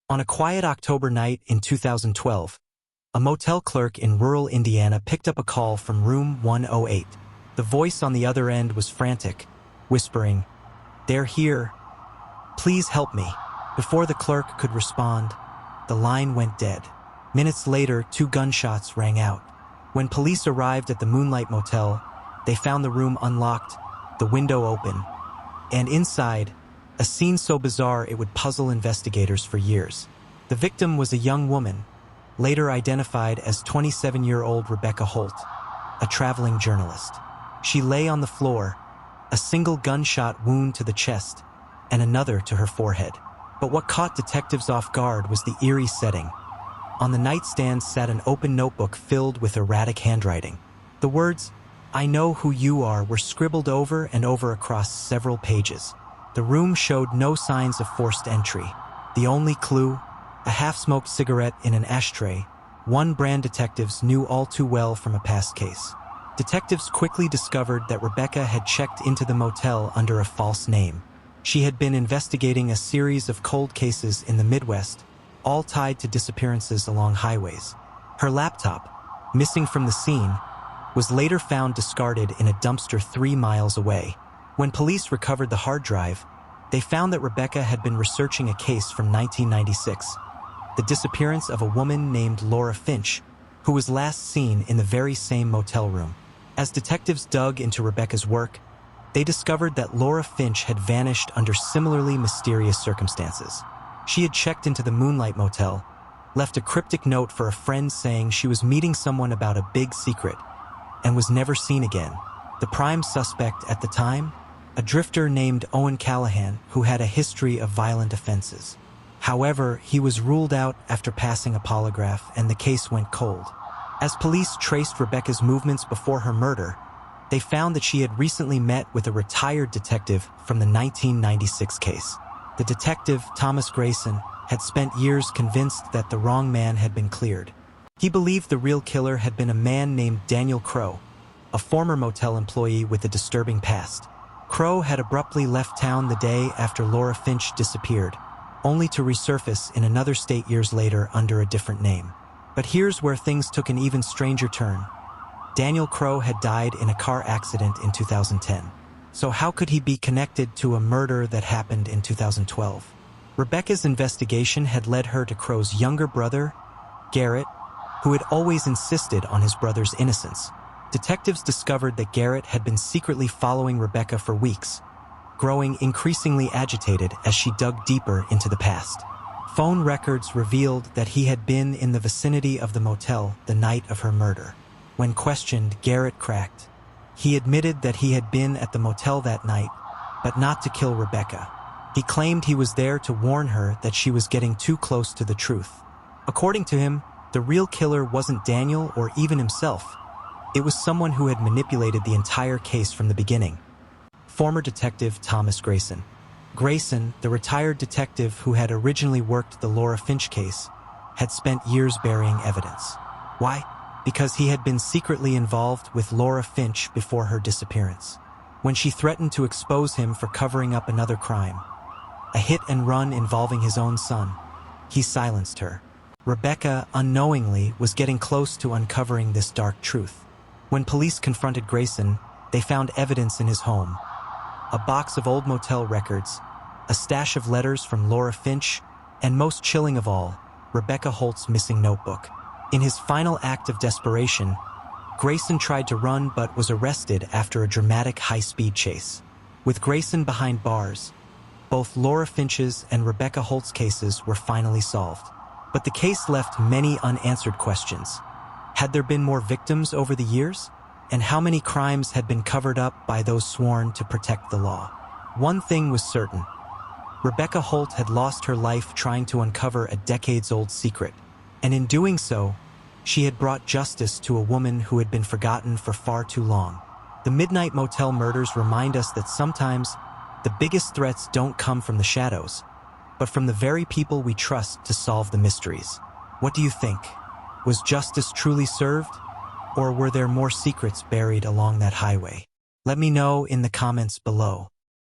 On a quiet October night in 2012, a motel clerk in rural Indiana picked up a call from room 108. The voice on the other end was frantic, whispering, "They're here. Please help me." Before the clerk could respond, the line went dead. Minutes later, 2 gunshots rang out. When police arrived at the Moonlight Motel, they found the room unlocked, the window open, and inside, a scene so bizarre it would puzzle investigators for years. The victim was a young woman, later identified as 27-year-old Rebecca Holt, a traveling journalist. She lay on the floor, a single gunshot wound to the chest and another to her forehead. But what caught detectives off guard was the eerie setting. On the nightstand sat an open notebook filled with erratic handwriting. The words, "I know who you are," were scribbled over and over across several pages. The room showed no signs of forced entry. The only clue, a half-smoked cigarette in an ashtray, one brand detectives knew all too well from a past case. Detectives quickly discovered that Rebecca had checked into the motel under a false name. She had been investigating a series of cold cases in the Midwest, all tied to disappearances along highways. Her laptop, missing from the scene, was later found discarded in a dumpster 3 miles away. When police recovered the hard drive, they found that Rebecca had been researching a case from 1996, the disappearance of a woman named Laura Finch, who was last seen in the very same motel room. As detectives dug into Rebecca's work, they discovered that Laura Finch had vanished under similarly mysterious circumstances. She had checked into the Moonlight Motel, left a cryptic note for a friend saying she was meeting someone about a big secret, and was never seen again. The prime suspect at the time? A drifter named Owen Callahan, who had a history of violent offenses. However, he was ruled out after passing a polygraph and the case went cold. As police traced Rebecca's movements before her murder, they found that she had recently met with a retired detective from the 1996 case. The detective, Thomas Grayson, had spent years convinced that the wrong man had been cleared. He believed the real killer had been a man named Daniel Crow, a former motel employee with a disturbing past. Crow had abruptly left town the day after Laura Finch disappeared, only to resurface in another state years later under a different name. But here's where things took an even stranger turn. Daniel Crow had died in a car accident in 2010. So how could he be connected to a murder that happened in 2012? Rebecca's investigation had led her to Crow's younger brother, Garrett, who had always insisted on his brother's innocence. Detectives discovered that Garrett had been secretly following Rebecca for weeks, growing increasingly agitated as she dug deeper into the past. Phone records revealed that he had been in the vicinity of the motel the night of her murder. When questioned, Garrett cracked. He admitted that he had been at the motel that night, but not to kill Rebecca. He claimed he was there to warn her that she was getting too close to the truth. According to him, the real killer wasn't Daniel or even himself. It was someone who had manipulated the entire case from the beginning. Former detective Thomas Grayson. Grayson, the retired detective who had originally worked the Laura Finch case, had spent years burying evidence. Why? Because he had been secretly involved with Laura Finch before her disappearance. When she threatened to expose him for covering up another crime, a hit and run involving his own son, he silenced her. Rebecca, unknowingly, was getting close to uncovering this dark truth. When police confronted Grayson, they found evidence in his home. A box of old motel records, a stash of letters from Laura Finch, and most chilling of all, Rebecca Holt's missing notebook. In his final act of desperation, Grayson tried to run but was arrested after a dramatic high-speed chase. With Grayson behind bars, both Laura Finch's and Rebecca Holt's cases were finally solved. But the case left many unanswered questions. Had there been more victims over the years? And how many crimes had been covered up by those sworn to protect the law? One thing was certain. Rebecca Holt had lost her life trying to uncover a decades-old secret. And in doing so, she had brought justice to a woman who had been forgotten for far too long. The Midnight Motel murders remind us that sometimes the biggest threats don't come from the shadows, but from the very people we trust to solve the mysteries. What do you think? Was justice truly served? Or were there more secrets buried along that highway? Let me know in the comments below.